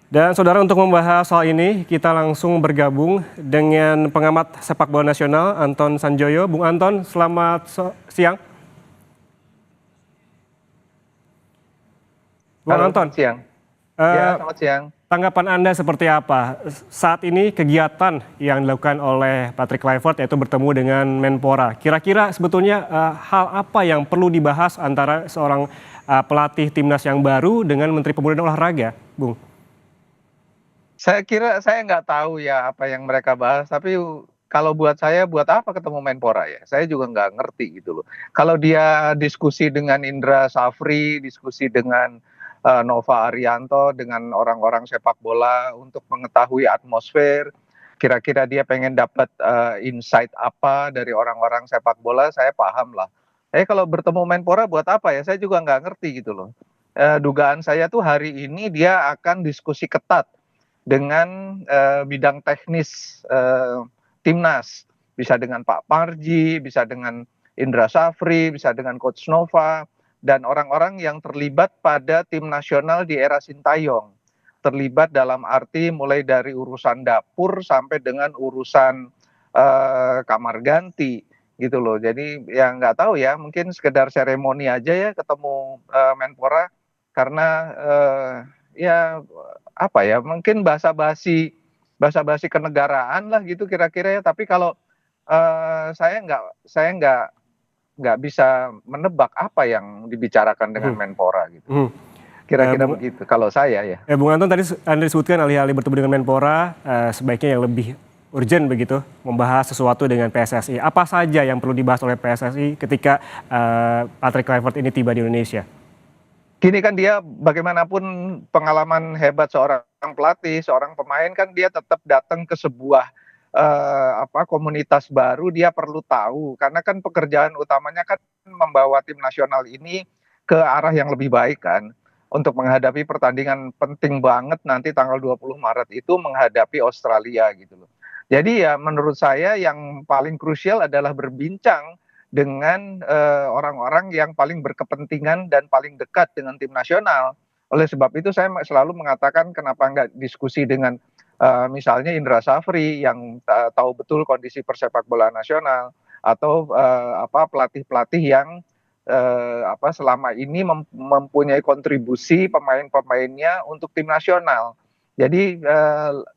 Dan saudara untuk membahas soal ini kita langsung bergabung dengan pengamat sepak bola nasional Anton Sanjoyo. Bung Anton, selamat siang. Bung Halo, Anton, selamat siang. Ya, eh, selamat siang. tanggapan Anda seperti apa? Saat ini kegiatan yang dilakukan oleh Patrick Kluivert yaitu bertemu dengan Menpora. Kira-kira sebetulnya hal apa yang perlu dibahas antara seorang pelatih timnas yang baru dengan Menteri Pemuda dan Olahraga, Bung? Saya kira saya nggak tahu ya apa yang mereka bahas, tapi kalau buat saya, buat apa ketemu Menpora ya? Saya juga nggak ngerti gitu loh. Kalau dia diskusi dengan Indra Safri, diskusi dengan Nova Arianto, dengan orang-orang sepak bola untuk mengetahui atmosfer, kira-kira dia pengen dapat insight apa dari orang-orang sepak bola, saya paham lah. Kalau bertemu Menpora buat apa ya? Saya juga nggak ngerti gitu loh. Dugaan saya tuh hari ini dia akan diskusi ketat dengan bidang teknis timnas, bisa dengan Pak Parji, bisa dengan Indra Safri, bisa dengan Coach Nova, dan orang-orang yang terlibat pada tim nasional di era Sintayong. Terlibat dalam arti mulai dari urusan dapur sampai dengan urusan kamar ganti gitu loh. Jadi ya nggak tahu ya, mungkin sekedar seremoni aja ya ketemu Menpora, karena ya apa ya, mungkin basa-basi kenegaraan lah gitu kira-kira ya. Tapi kalau saya nggak bisa menebak apa yang dibicarakan dengan Mhm, Menpora gitu. mhm. Kira-kira Bung, begitu kalau saya ya. Bung Anton tadi Anda disebutkan alih-alih bertemu dengan Menpora, sebaiknya yang lebih urgent begitu, membahas sesuatu dengan PSSI. Apa saja yang perlu dibahas oleh PSSI ketika Patrick Kluivert ini tiba di Indonesia? Gini kan, dia bagaimanapun pengalaman hebat seorang pelatih, seorang pemain, kan dia tetap datang ke sebuah komunitas baru, dia perlu tahu karena kan pekerjaan utamanya kan membawa tim nasional ini ke arah yang lebih baik kan, untuk menghadapi pertandingan penting banget nanti tanggal 20 Maret itu menghadapi Australia gitu loh. Jadi ya menurut saya yang paling krusial adalah berbincang dengan orang-orang yang paling berkepentingan dan paling dekat dengan tim nasional. Oleh sebab itu saya selalu mengatakan kenapa nggak diskusi dengan misalnya Indra Safri yang tahu betul kondisi persepak bola nasional, atau pelatih-pelatih yang selama ini mempunyai kontribusi pemain-pemainnya untuk tim nasional. Jadi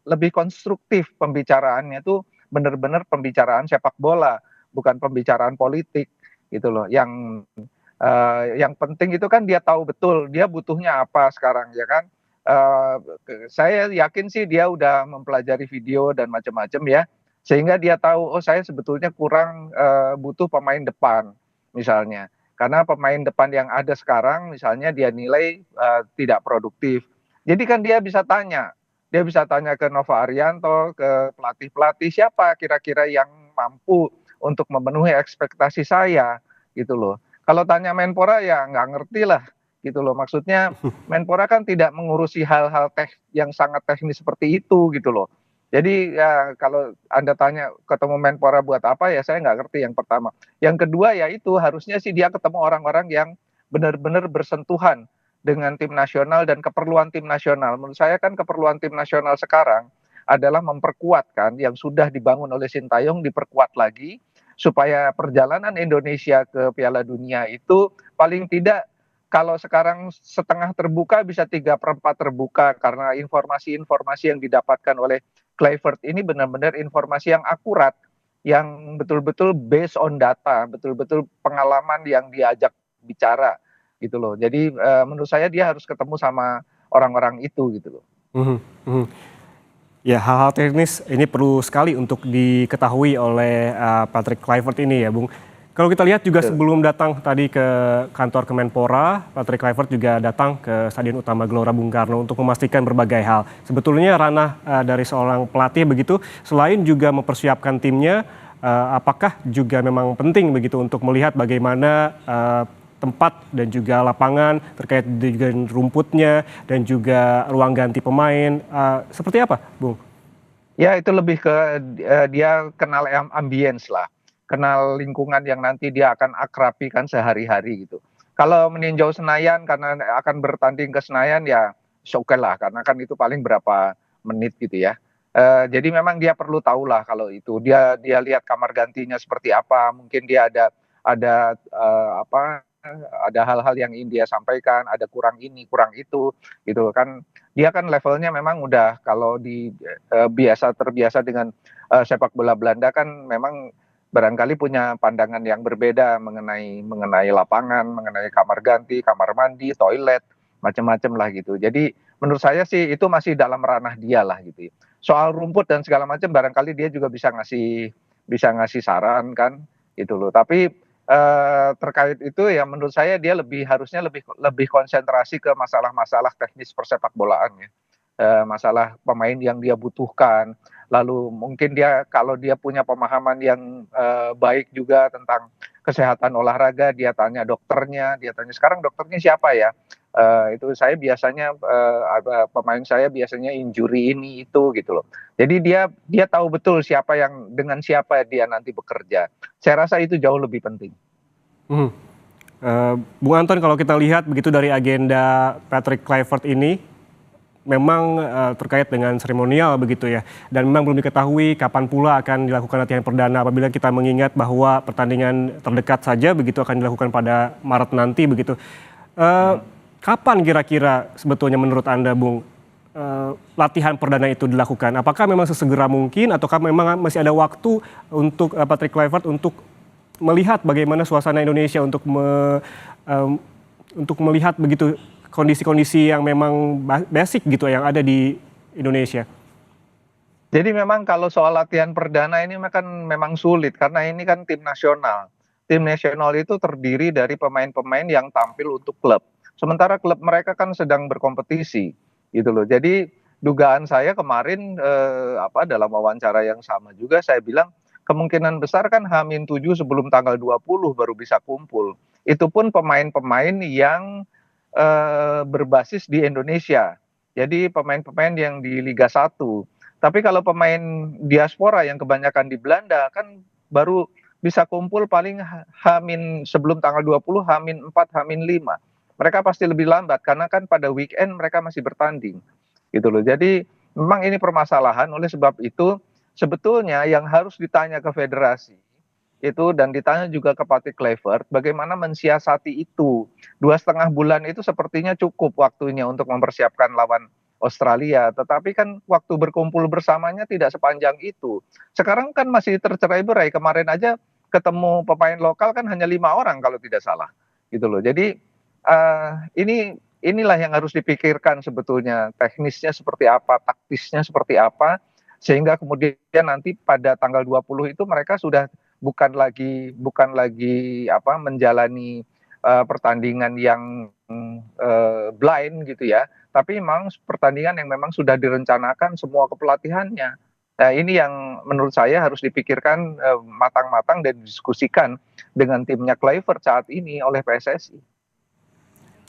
lebih konstruktif pembicaraannya tuh, benar-benar pembicaraan sepak bola, bukan pembicaraan politik gitu loh. Yang penting itu kan dia tahu betul dia butuhnya apa sekarang ya kan. Eh, saya yakin sih dia udah mempelajari video dan macam-macam ya, sehingga dia tahu, oh saya sebetulnya kurang butuh pemain depan misalnya, karena pemain depan yang ada sekarang misalnya dia nilai tidak produktif. Jadi kan dia bisa tanya ke Nova Arianto, ke pelatih-pelatih, siapa kira-kira yang mampu untuk memenuhi ekspektasi saya gitu loh. Kalau tanya Menpora ya nggak ngerti lah gitu loh. Maksudnya Menpora kan tidak mengurusi hal-hal yang sangat teknis seperti itu gitu loh. Jadi ya kalau Anda tanya ketemu Menpora buat apa, ya saya nggak ngerti yang pertama. Yang kedua ya itu harusnya sih dia ketemu orang-orang yang benar-benar bersentuhan dengan tim nasional dan keperluan tim nasional. Menurut saya kan keperluan tim nasional sekarang adalah memperkuatkan yang sudah dibangun oleh Sintayong, diperkuat lagi supaya perjalanan Indonesia ke Piala Dunia itu paling tidak, kalau sekarang setengah terbuka, bisa 3/4 terbuka, karena informasi-informasi yang didapatkan oleh Kluivert ini benar-benar informasi yang akurat, yang betul-betul based on data, betul-betul pengalaman yang diajak bicara gitu loh. Jadi menurut saya dia harus ketemu sama orang-orang itu gitu loh. Mhm, mhm. Ya, hal-hal teknis ini perlu sekali untuk diketahui oleh Patrick Kluivert ini ya, Bung. Kalau kita lihat juga Betul. sebelum datang tadi ke kantor Kemenpora, Patrick Kluivert juga datang ke Stadion Utama Gelora Bung Karno untuk memastikan berbagai hal. Sebetulnya ranah dari seorang pelatih begitu, selain juga mempersiapkan timnya, apakah juga memang penting begitu untuk melihat bagaimana tempat dan juga lapangan terkait dengan rumputnya dan juga ruang ganti pemain, seperti apa, Bung? Ya itu lebih ke dia kenal ambience lah, kenal lingkungan yang nanti dia akan akrabi kan sehari-hari gitu. Kalau meninjau Senayan karena akan bertanding ke Senayan ya, oke lah karena kan itu paling berapa menit gitu ya. Jadi memang dia perlu tahulah kalau itu. Dia dia lihat kamar gantinya seperti apa, mungkin dia ada, apa, ada hal-hal yang ingin dia sampaikan, ada kurang ini, kurang itu, gitu kan. Dia kan levelnya memang udah kalau terbiasa dengan, sepak bola Belanda kan memang barangkali punya pandangan yang berbeda mengenai lapangan, mengenai kamar ganti, kamar mandi, toilet, macam-macam lah gitu. Jadi menurut saya sih itu masih dalam ranah dia lah gitu ya. Soal rumput dan segala macam barangkali dia juga bisa ngasih saran kan, gitu loh. Tapi, terkait itu ya menurut saya dia harusnya lebih lebih konsentrasi ke masalah-masalah teknis persepakbolaan ya. Masalah pemain yang dia butuhkan, lalu mungkin dia kalau dia punya pemahaman yang, baik juga tentang kesehatan olahraga, dia tanya dokternya, dia tanya, "Sekarang dokternya siapa ya?" Itu saya biasanya, ada pemain saya biasanya injury ini itu gitu loh. Jadi dia dia tahu betul dengan siapa dia nanti bekerja. Saya rasa itu jauh lebih penting. Mhm. Bung Anton, kalau kita lihat begitu dari agenda Patrick Kluivert ini, memang, terkait dengan seremonial begitu ya, dan memang belum diketahui kapan pula akan dilakukan latihan perdana apabila kita mengingat bahwa pertandingan terdekat saja begitu akan dilakukan pada Maret nanti begitu. Eee, Kapan kira-kira sebetulnya menurut Anda, Bung, latihan perdana itu dilakukan? Apakah memang sesegera mungkin ataukah memang masih ada waktu untuk, Patrick Kluivert untuk melihat bagaimana suasana Indonesia mmm, untuk melihat begitu kondisi-kondisi yang memang basic gitu yang ada di Indonesia? Jadi memang kalau soal latihan perdana ini kan memang sulit karena ini kan tim nasional. Tim nasional itu terdiri dari pemain-pemain yang tampil untuk klub. Sementara klub mereka kan sedang berkompetisi, gitu loh. Jadi dugaan saya kemarin, dalam wawancara yang sama juga saya bilang, kemungkinan besar kan H-7 sebelum tanggal 20 baru bisa kumpul. Itu pun pemain-pemain yang, berbasis di Indonesia. Jadi pemain-pemain yang di Liga 1. Tapi kalau pemain diaspora yang kebanyakan di Belanda kan baru bisa kumpul paling sebelum tanggal 20, H-4, H-5. Mereka pasti lebih lambat karena kan pada weekend mereka masih bertanding, gitu loh. Jadi memang ini permasalahan, oleh sebab itu sebetulnya yang harus ditanya ke federasi itu dan ditanya juga ke Patrick Kluivert bagaimana mensiasati itu. 2,5 bulan itu sepertinya cukup waktunya untuk mempersiapkan lawan Australia, tetapi kan waktu berkumpul bersamanya tidak sepanjang itu. Sekarang kan masih tercerai-berai, kemarin aja ketemu pemain lokal kan hanya 5 orang kalau tidak salah, gitu loh. Jadi, inilah yang harus dipikirkan sebetulnya, teknisnya seperti apa, taktisnya seperti apa, sehingga kemudian nanti pada tanggal 20 itu mereka sudah bukan lagi menjalani, pertandingan yang, blind gitu ya, tapi memang pertandingan yang memang sudah direncanakan semua kepelatihannya. Nah ini yang menurut saya harus dipikirkan, matang-matang dan didiskusikan dengan timnya Kluivert saat ini oleh PSSI.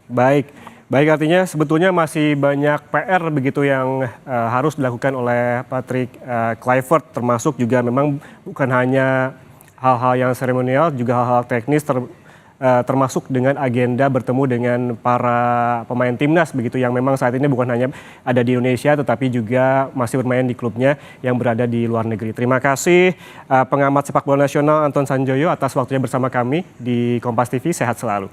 Baik, baik, artinya sebetulnya masih banyak PR begitu yang, harus dilakukan oleh Patrick, Kluivert, termasuk juga memang bukan hanya hal-hal yang seremonial, juga hal-hal teknis termasuk dengan agenda bertemu dengan para pemain timnas begitu yang memang saat ini bukan hanya ada di Indonesia tetapi juga masih bermain di klubnya yang berada di luar negeri. Terima kasih, pengamat sepak bola nasional Anton Sanjoyo atas waktunya bersama kami di Kompas TV, sehat selalu.